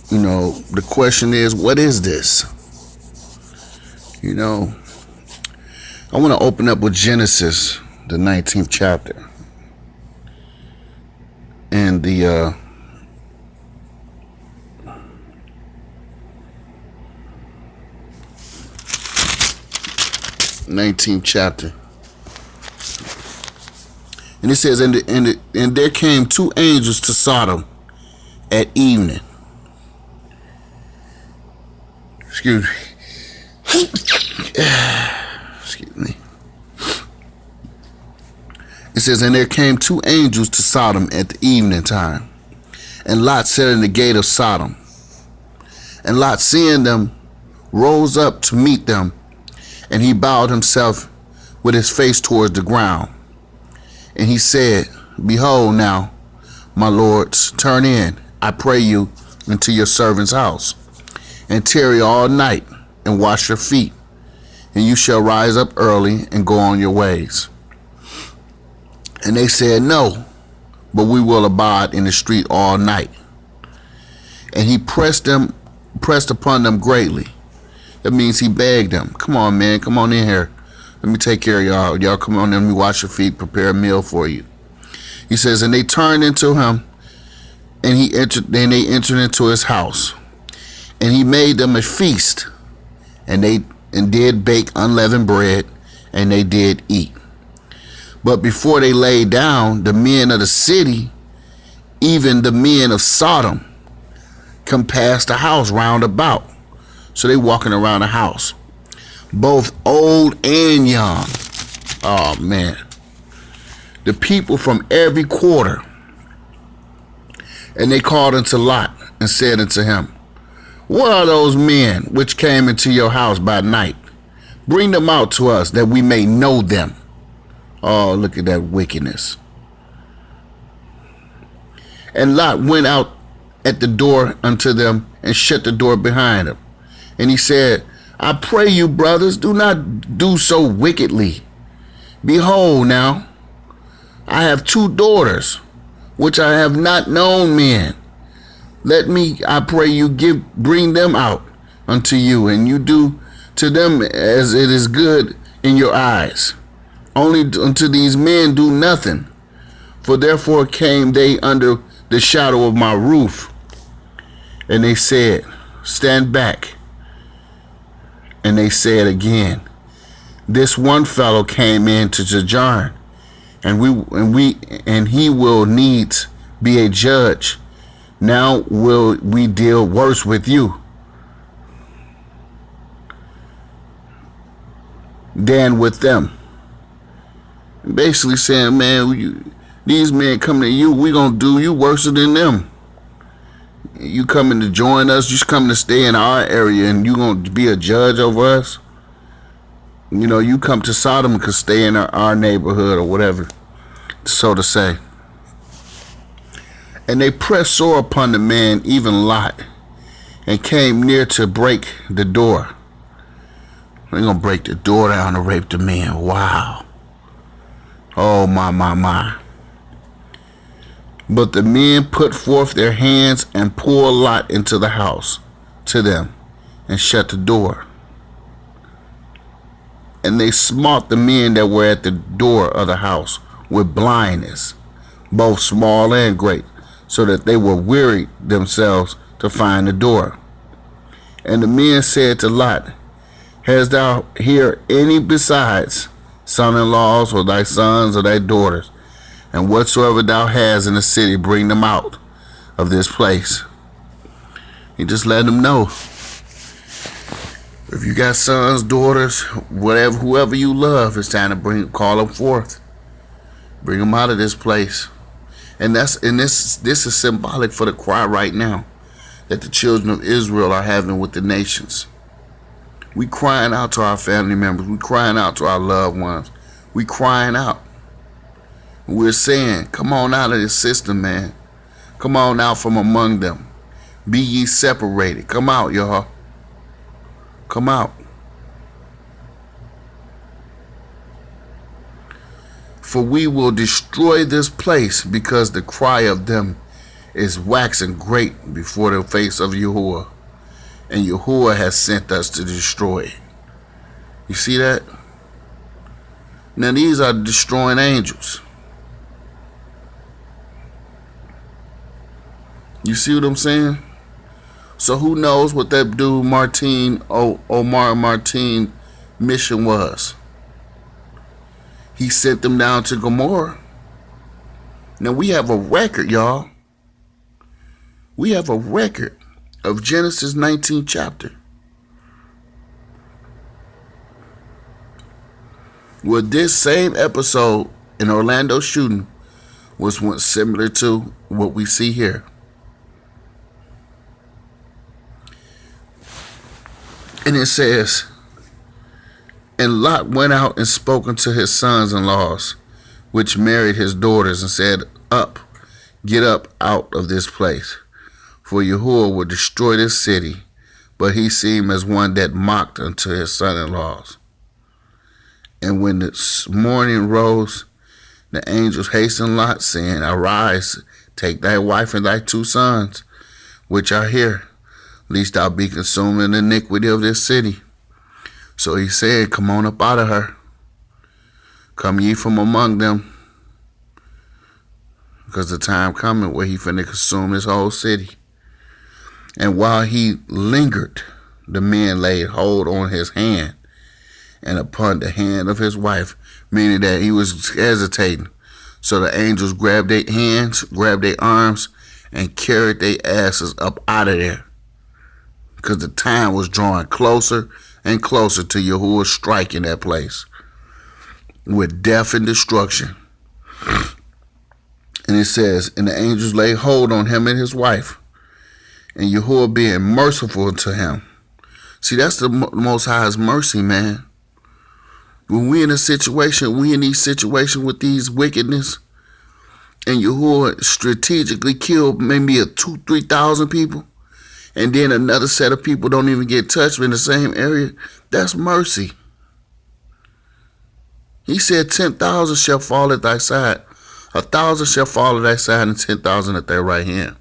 The question is, what is this? I want to open up with Genesis, the 19th chapter, and the 19th chapter. And it says, and there came two angels to Sodom at evening. Excuse me. It says, and there came two angels to Sodom at the evening time. And Lot sat in the gate of Sodom. And Lot, seeing them, rose up to meet them. And he bowed himself with his face towards the ground. And he said, behold now, my lords, turn in, I pray you, into your servant's house, and tarry all night, and wash your feet, and you shall rise up early and go on your ways. And they said, no, but we will abide in the street all night. And he pressed upon them greatly. That means he begged them, come on, man, come on in here. Let me take care of y'all. Y'all come on in, let me wash your feet, prepare a meal for you. He says, and they turned into him, and they entered into his house. And he made them a feast, and did bake unleavened bread, and they did eat. But before they lay down, the men of the city, even the men of Sodom, compassed the house round about. So they walking around the house, both old and young. Oh man. The people from every quarter. And they called unto Lot and said unto him, what are those men which came into your house by night? Bring them out to us, that we may know them. Oh, look at that wickedness. And Lot went out at the door unto them, and shut the door behind him. And he said, I pray you, brothers, do not do so wickedly. Behold now, I have two daughters, which I have not known men. Let me, I pray you, bring them out unto you, and you do to them as it is good in your eyes. Only unto these men do nothing, for therefore came they under the shadow of my roof. And they said, stand back. And they said again, this one fellow came in to sojourn, and he will needs be a judge. Now will we deal worse with you than with them. Basically saying, man, these men coming to you, we gonna do you worse than them. You coming to join us, you coming to stay in our area, and you gonna be a judge over us. You come to Sodom and could stay in our neighborhood or whatever, so to say. And they pressed sore upon the man, even Lot, and came near to break the door. They're going to break the door down to rape the man. Wow. Oh, my. But the men put forth their hands and poured Lot into the house to them, and shut the door. And they smote the men that were at the door of the house with blindness, both small and great, so that they were wearied themselves to find the door. And the men said to Lot, hast thou here any besides son-in-laws, or thy sons, or thy daughters? And whatsoever thou hast in the city, bring them out of this place. He just let them know. If you got sons, daughters, whatever, whoever you love, it's time to call them forth. Bring them out of this place. And this is symbolic for the cry right now that the children of Israel are having with the nations. We crying out to our family members. We crying out to our loved ones. We crying out. We're saying, come on out of this system, man. Come on out from among them. Be ye separated. Come out, y'all. Come out. For we will destroy this place, because the cry of them is waxing great before the face of Yahuwah, and Yahuwah has sent us to destroy it. You see that? Now these are destroying angels. You see what I'm saying? So who knows what that dude Omar Martin mission was? He sent them down to Gomorrah. Now we have a record, y'all. We have a record of Genesis 19th chapter, where this same episode in Orlando shooting was similar to what we see here. And it says, and Lot went out and spoke unto his sons-in-laws, which married his daughters, and said, Up, get up out of this place, for Yahuwah will destroy this city. But he seemed as one that mocked unto his son-in-laws. And when the morning rose, the angels hastened Lot, saying, Arise, take thy wife and thy 2 sons, which are here, lest thou be consumed in the iniquity of this city. So he said, Come on up out of her. Come ye from among them. Because the time coming where he finna consume this whole city. And while he lingered, the men laid hold on his hand and upon the hand of his wife, meaning that he was hesitating. So the angels grabbed their hands, grabbed their arms, and carried their asses up out of there. Because the time was drawing closer and closer to Yahuwah striking that place with death and destruction. And it says, and the angels laid hold on him and his wife, and Yahuwah being merciful to him. See, that's the Most High's mercy, man. When we in these situations with these wickedness, and Yahuwah strategically killed maybe 2,000-3,000 people, and then another set of people don't even get touched in the same area, that's mercy. He said 10,000 shall fall at thy side, 1,000 shall fall at thy side, and 10,000 at thy right hand,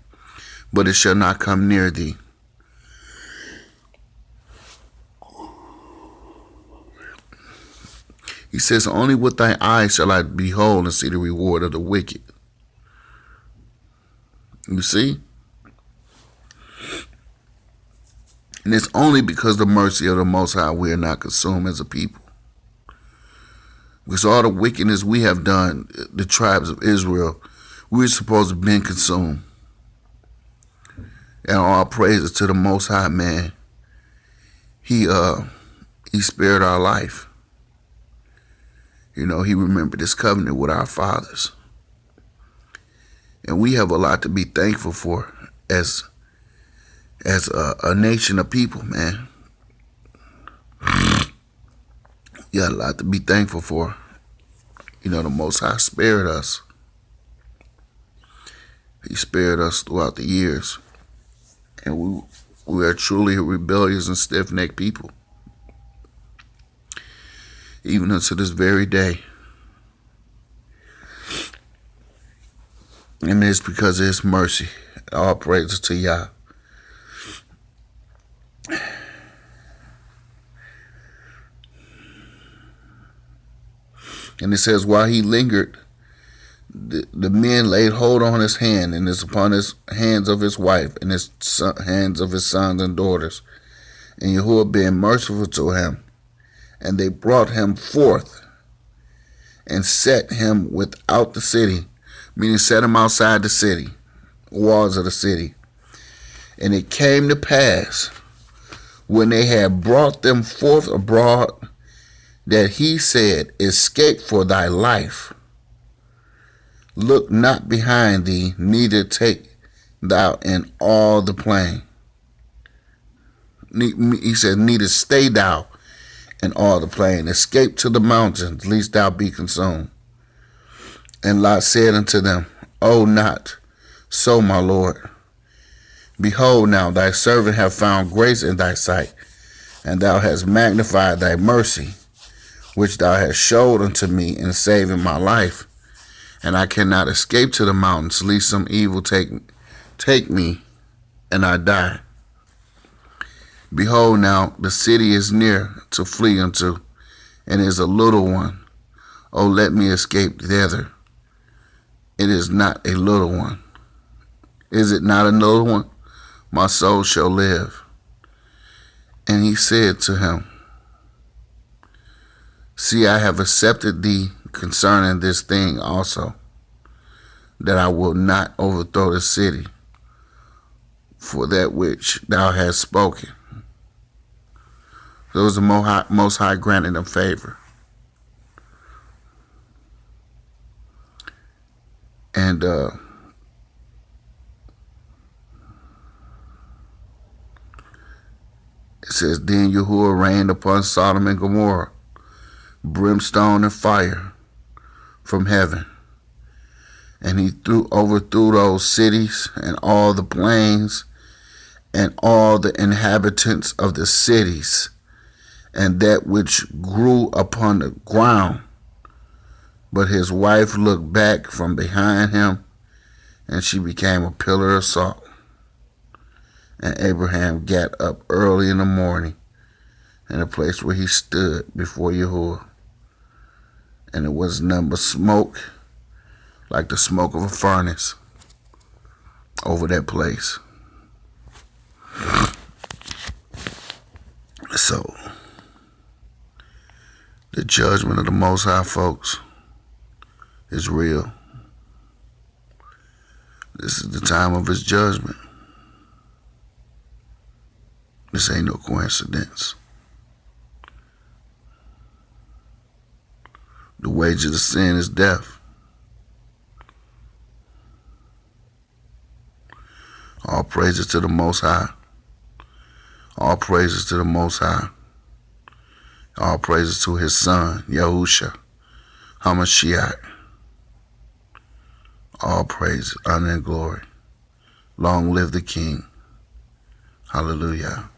but it shall not come near thee. He says, only with thy eyes shall I behold and see the reward of the wicked. You see? And it's only because of the mercy of the Most High we are not consumed as a people. Because all the wickedness we have done, the tribes of Israel, we're supposed to have been consumed. And all praises to the Most High, man. He spared our life. You know, he remembered his covenant with our fathers. And we have a lot to be thankful for as a nation of people, man. We got a lot to be thankful for. You know, the Most High spared us. He spared us throughout the years. And we are truly a rebellious and stiff-necked people. Even unto this very day. And it's because of his mercy. All praises to Yah. And it says, while he lingered, the men laid hold on his hand, and it's upon his hands of his wife, and his hands of his sons and daughters. And Yahuwah being merciful to him, and they brought him forth and set him without the city, meaning set him outside the city, walls of the city. And it came to pass, when they had brought them forth abroad, that he said, Escape for thy life. Look not behind thee, neither take thou in all the plain. He said, neither stay thou in all the plain. Escape to the mountains, lest thou be consumed. And Lot said unto them, O not so, my Lord. Behold, now thy servant hath found grace in thy sight, and thou hast magnified thy mercy, which thou hast showed unto me in saving my life. And I cannot escape to the mountains, lest some evil take take me, and I die. Behold, now the city is near to flee unto, and is a little one. Oh, let me escape thither. It is not a little one. Is it not a little one? My soul shall live. And he said to him, See, I have accepted thee concerning this thing also, that I will not overthrow the city for that which thou hast spoken. So it was the Most High granted him favor. And it says, Then Yahuwah rained upon Sodom and Gomorrah brimstone and fire from heaven. And he overthrew those cities and all the plains and all the inhabitants of the cities and that which grew upon the ground. But his wife looked back from behind him, and she became a pillar of salt. And Abraham got up early in the morning in the place where he stood before Yahuwah. And it was none but smoke, like the smoke of a furnace, over that place. So, the judgment of the Most High, folks, is real. This is the time of his judgment. This ain't no coincidence. The wages of sin is death. All praises to the Most High. All praises to the Most High. All praises to his son, Yahusha, HaMashiach. All praise, honor, and glory. Long live the King. Hallelujah.